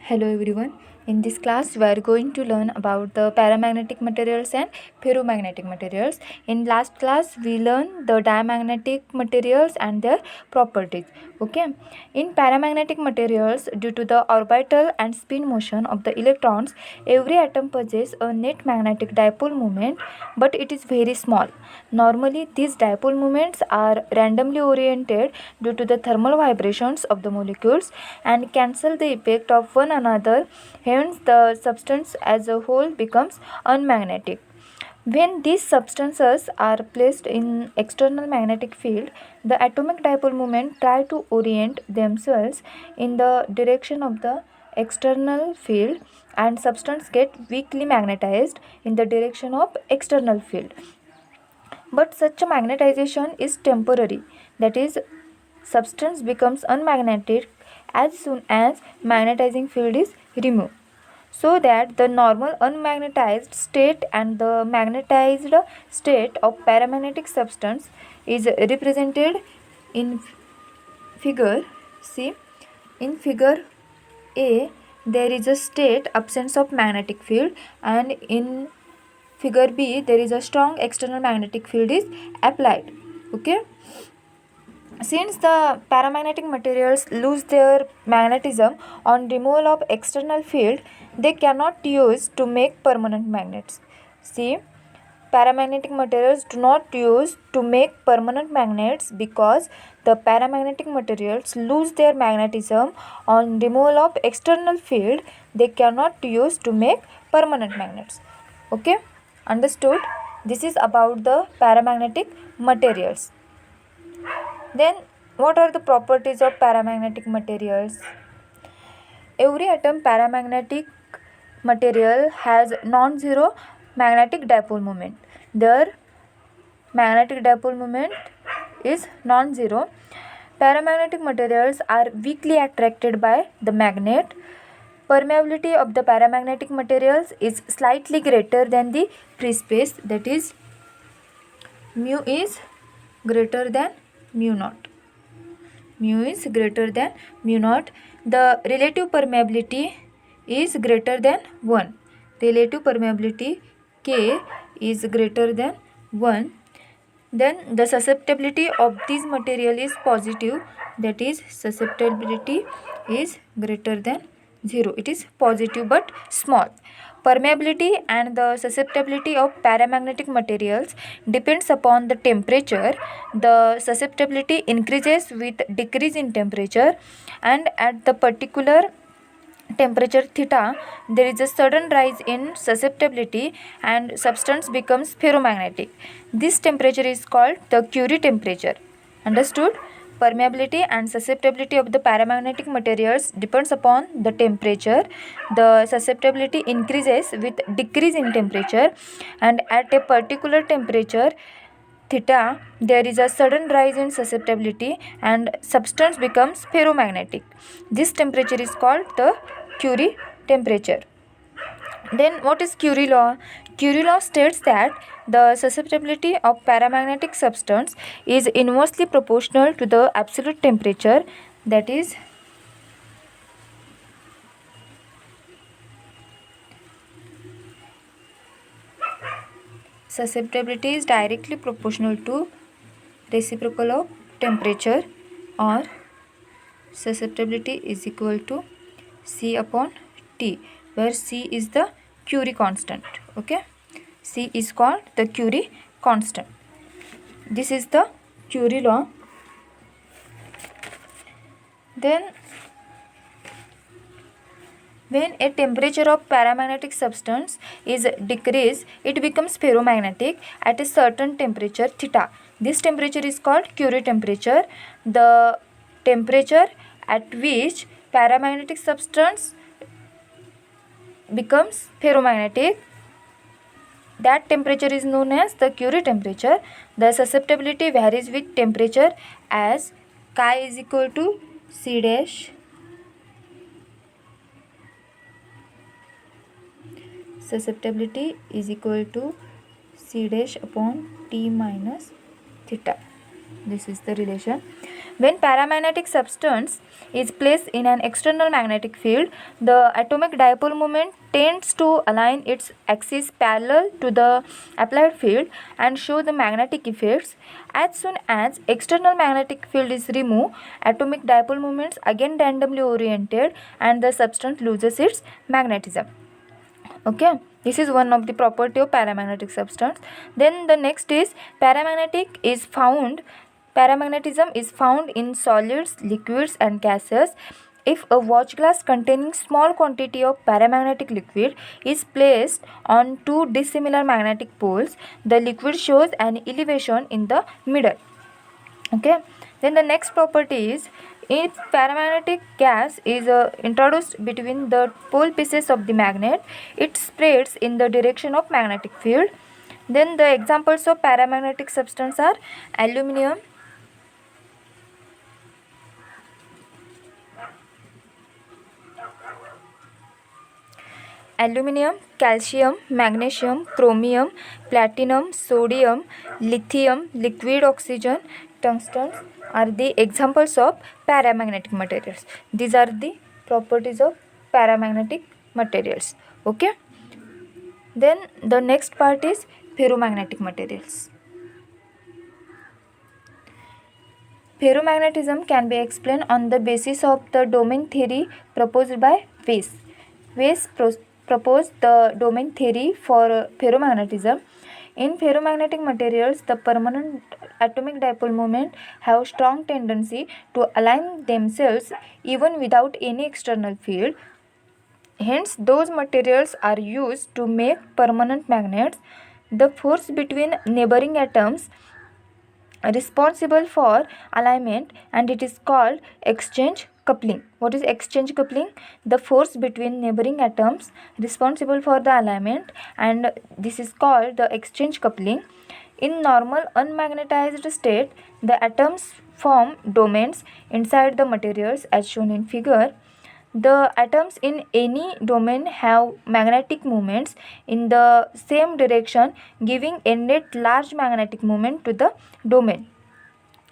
Hello everyone. In this class, we are going to learn about the paramagnetic materials and ferromagnetic materials. In last class, we learned the diamagnetic materials and their properties. Okay. In paramagnetic materials, due to the orbital and spin motion of the electrons, every atom possesses a net magnetic dipole moment, but it is very small. Normally, these dipole moments are randomly oriented due to the thermal vibrations of the molecules and cancel the effect of one another. Hence, the substance as a whole becomes unmagnetic. When these substances are placed in external magnetic field, the atomic dipole moment try to orient themselves in the direction of the external field and substance get weakly magnetized in the direction of external field. But such a magnetization is temporary, that is, substance becomes unmagnetic as soon as magnetizing field is removed. So that the normal unmagnetized state and the magnetized state of paramagnetic substance is represented in figure. See, in figure A there is a state absence of magnetic field, and in figure B there is a strong external magnetic field is applied. Okay. Since the paramagnetic materials lose their magnetism on removal of external field, they cannot use to make permanent magnets. See, paramagnetic materials do not use to make permanent magnets because the paramagnetic materials lose their magnetism on removal of external field. They cannot use to make permanent magnets. Okay, understood? This is about the paramagnetic materials. Then, what are the properties of paramagnetic materials? Every atom paramagnetic material has non-zero magnetic dipole moment. Their magnetic dipole moment is non-zero. Paramagnetic materials are weakly attracted by the magnet. Permeability of the paramagnetic materials is slightly greater than the free space, that is, mu is greater than mu naught. Mu is greater than mu naught. The relative permeability is greater than 1. Relative permeability K is greater than 1. Then the susceptibility of this material is positive, that is, susceptibility is greater than 0. It is positive but small. Permeability and the susceptibility of paramagnetic materials depends upon the temperature. The susceptibility increases with decrease in temperature, and at the particular temperature theta there is a sudden rise in susceptibility and substance becomes ferromagnetic. This temperature is called the Curie temperature. Understood? Permeability and susceptibility of the paramagnetic materials depends upon the temperature. The susceptibility increases with decrease in temperature, and at a particular temperature theta there is a sudden rise in susceptibility and substance becomes ferromagnetic. This temperature is called the Curie temperature. Then what is Curie law? Curie law states that the susceptibility of paramagnetic substance is inversely proportional to the absolute temperature, that is, susceptibility is directly proportional to reciprocal of temperature, or susceptibility is equal to C upon T, where C is the Curie constant. Okay, C is called the Curie constant. This is the Curie law. Then when a temperature of paramagnetic substance is decreased, it becomes ferromagnetic at a certain temperature theta. This temperature is called Curie temperature. The temperature at which paramagnetic substance becomes ferromagnetic, that temperature is known as the Curie temperature. The susceptibility varies with temperature as chi is equal to C dash susceptibility is equal to C dash upon T minus theta. This is the relation. When paramagnetic substance is placed in an external magnetic field, the atomic dipole moment tends to align its axis parallel to the applied field and show the magnetic effects. As soon as external magnetic field is removed, atomic dipole moments again randomly oriented and the substance loses its magnetism. Okay, this is one of the property of paramagnetic substance. Then the next is paramagnetism is found in solids, liquids and gases. If a watch glass containing small quantity of paramagnetic liquid is placed on two dissimilar magnetic poles, the liquid shows an elevation in the middle. Okay, then the next property is, if paramagnetic gas is introduced between the pole pieces of the magnet, it spreads in the direction of magnetic field. Then the examples of paramagnetic substance are aluminum, calcium, magnesium, chromium, platinum, sodium, lithium, liquid oxygen, tungsten are the examples of paramagnetic materials. These are the properties of paramagnetic materials. Okay. Then the next part is ferromagnetic materials. Ferromagnetism can be explained on the basis of the domain theory proposed by Weiss. Weiss proposed the domain theory for ferromagnetism. In ferromagnetic materials, the permanent atomic dipole moment have strong tendency to align themselves even without any external field. Hence, those materials are used to make permanent magnets. The force between neighboring atoms responsible for alignment, and it is called exchange coupling. What is exchange coupling? The force between neighboring atoms responsible for the alignment, and this is called the exchange coupling. In normal unmagnetized state, the atoms form domains inside the materials as shown in figure. The atoms in any domain have magnetic moments in the same direction, giving a net large magnetic moment to the domain.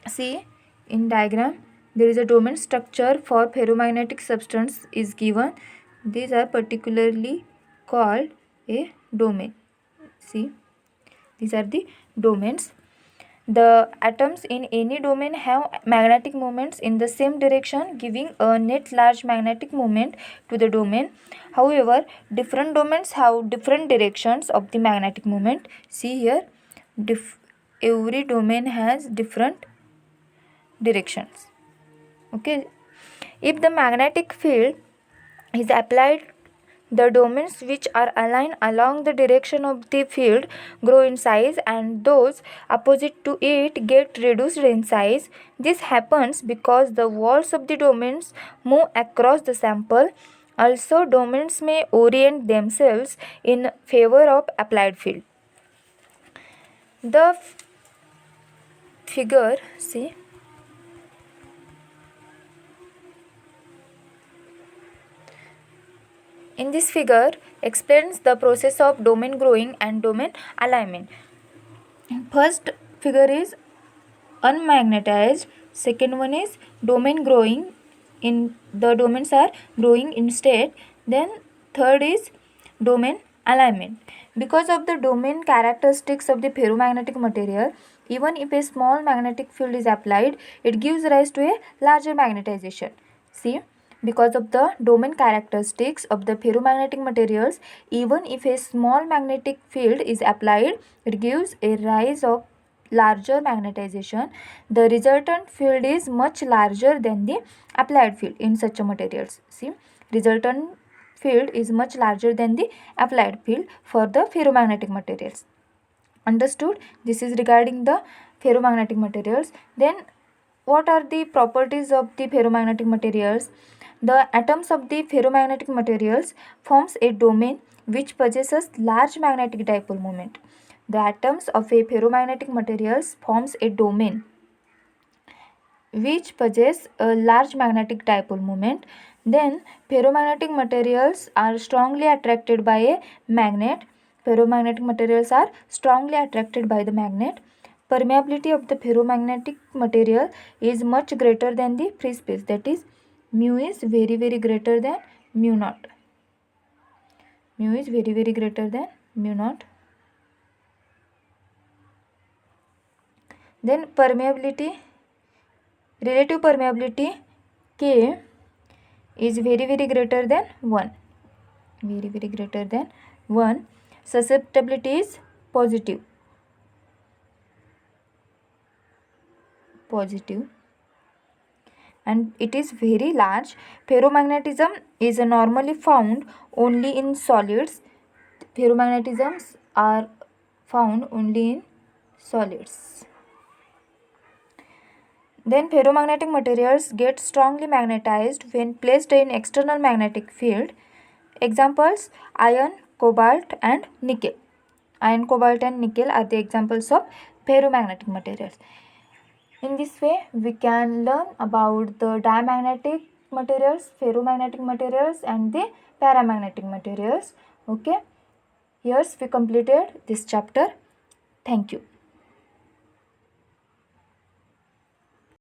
See, in diagram there is a domain structure for ferromagnetic substance is given. These are particularly called a domain. See, these are the domains. The atoms in any domain have magnetic moments in the same direction, giving a net large magnetic moment to the domain. However, different domains have different directions of the magnetic moment. See here, every domain has different directions. Okay, if the magnetic field is applied, the domains which are aligned along the direction of the field grow in size, and those opposite to it get reduced in size. This happens because the walls of the domains move across the sample. Also, domains may orient themselves in favor of applied field. The figure, see, in this figure explains the process of domain growing and domain alignment. First figure is unmagnetized, second one is domain growing, in the domains are growing in state, then third is domain alignment. Because of the domain characteristics of the ferromagnetic material, even if a small magnetic field is applied, it gives rise to a larger magnetization. See, because of the domain characteristics of the ferromagnetic materials, even if a small magnetic field is applied, it gives a rise of larger magnetization. The resultant field is much larger than the applied field in such a materials. See, resultant field is much larger than the applied field for the ferromagnetic materials. Understood? This is regarding the ferromagnetic materials. Then what are the properties of the ferromagnetic materials? The atoms of the ferromagnetic materials forms a domain which possesses large magnetic dipole moment. The atoms of a ferromagnetic materials forms a domain which possess a large magnetic dipole moment. Then ferromagnetic materials are strongly attracted by a magnet. Ferromagnetic materials are strongly attracted by the magnet. permeability of the ferromagnetic material is much greater than the free space, that is mu is very greater than mu naught. Mu is very greater than mu naught. Then permeability, relative permeability K is very greater than 1. Very greater than 1. Susceptibility is positive. And it is very large. Ferromagnetism is normally found only in solids. Ferromagnetisms are found only in solids. Then ferromagnetic materials get strongly magnetized when placed in external magnetic field. Examples: iron, cobalt and nickel. Iron, cobalt and nickel are the examples of ferromagnetic materials. In this way, we can learn about the diamagnetic materials, ferromagnetic materials and the paramagnetic materials. Okay. Here we completed this chapter. Thank you.